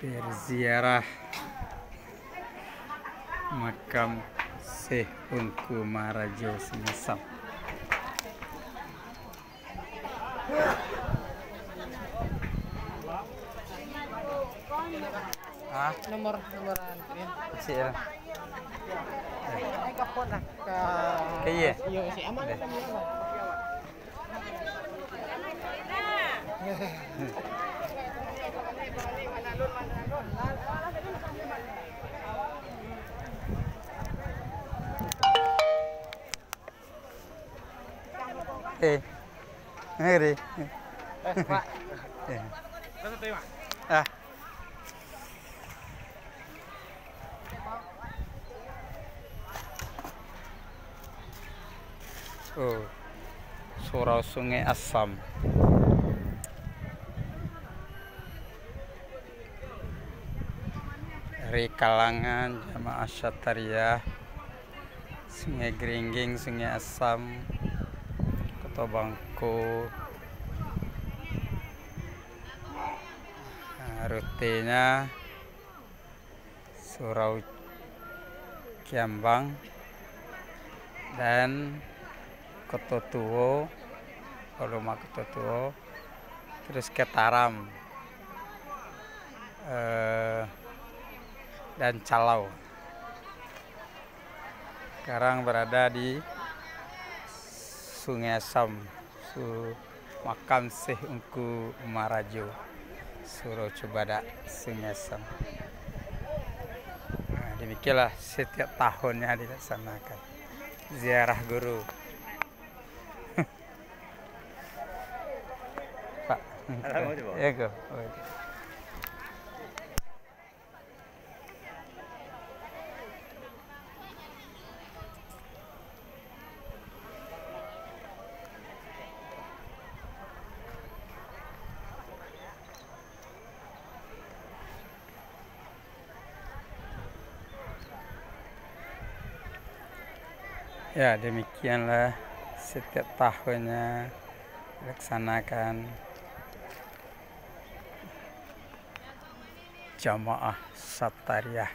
berziarah makam Syekh Ungku Maharajo Semisal. Nomoran ya. Sih Kapon lah ke iya. Iya, si aman kan ngeri. Pak. Ah. Oh, surau Sungai Asam. Dari kalangan jamaah Syatariyah Sungai Geringging, Sungai Asam, Kota Bangko. Nah, rutenya Surau Kiambang dan Kota Tuwo, Koloma Kota Tuwo, terus ke Taram dan Calau. Sekarang berada di Sungai Asam, makam Syekh Ungku Maharajo, Surau Cubada, Sungai Asam. Nah, demikianlah setiap tahunnya dilaksanakan ziarah guru. Pak, ya go. Ya, demikianlah setiap tahunnya dilaksanakan jamaah Syatariyah.